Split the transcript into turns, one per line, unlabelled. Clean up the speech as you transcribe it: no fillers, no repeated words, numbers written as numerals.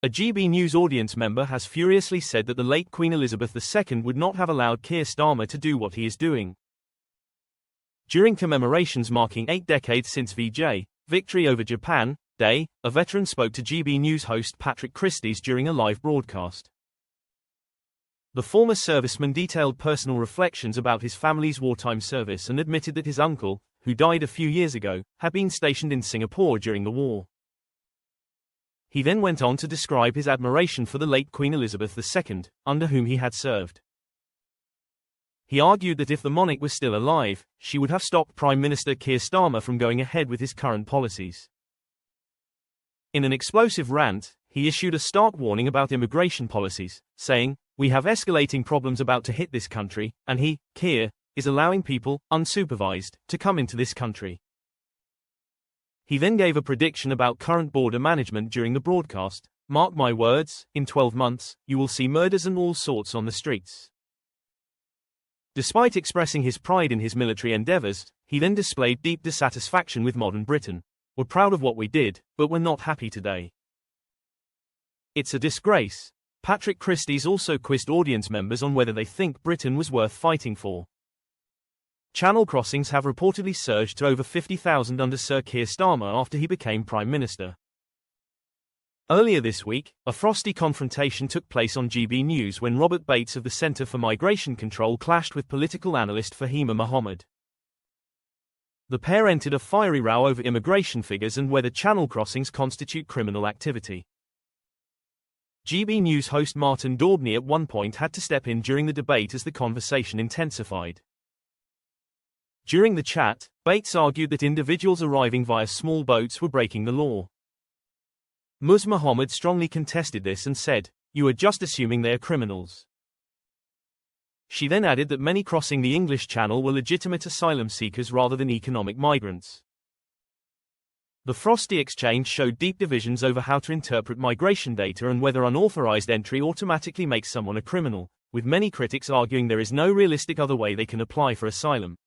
A GB News audience member has furiously said that the late Queen Elizabeth II would not have allowed Keir Starmer to do what he is doing. During commemorations marking 8 decades since VJ, Victory over Japan, Day, a veteran spoke to GB News host Patrick Christys during a live broadcast. The former serviceman detailed personal reflections about his family's wartime service and admitted that his uncle, who died a few years ago, had been stationed in Singapore during the war. He then went on to describe his admiration for the late Queen Elizabeth II, under whom he had served. He argued that if the monarch was still alive, she would have stopped Prime Minister Keir Starmer from going ahead with his current policies. In an explosive rant, he issued a stark warning about immigration policies, saying, "We have escalating problems about to hit this country, and he, Keir, is allowing people, unsupervised, to come into this country." He then gave a prediction about current border management during the broadcast. "Mark my words, in 12 months, you will see murders and all sorts on the streets." Despite expressing his pride in his military endeavors, he then displayed deep dissatisfaction with modern Britain. "We're proud of what we did, but we're not happy today. It's a disgrace." Patrick Christys also quizzed audience members on whether they think Britain was worth fighting for. Channel crossings have reportedly surged to over 50,000 under Sir Keir Starmer after he became Prime Minister. Earlier this week, a frosty confrontation took place on GB News when Robert Bates of the Centre for Migration Control clashed with political analyst Fahima Mohammed. The pair entered a fiery row over immigration figures and whether channel crossings constitute criminal activity. GB News host Martin Daubney at one point had to step in during the debate as the conversation intensified. During the chat, Bates argued that individuals arriving via small boats were breaking the law. Ms. Mohammed strongly contested this and said, "You are just assuming they are criminals." She then added that many crossing the English Channel were legitimate asylum seekers rather than economic migrants. The frosty exchange showed deep divisions over how to interpret migration data and whether unauthorized entry automatically makes someone a criminal, with many critics arguing there is no realistic other way they can apply for asylum.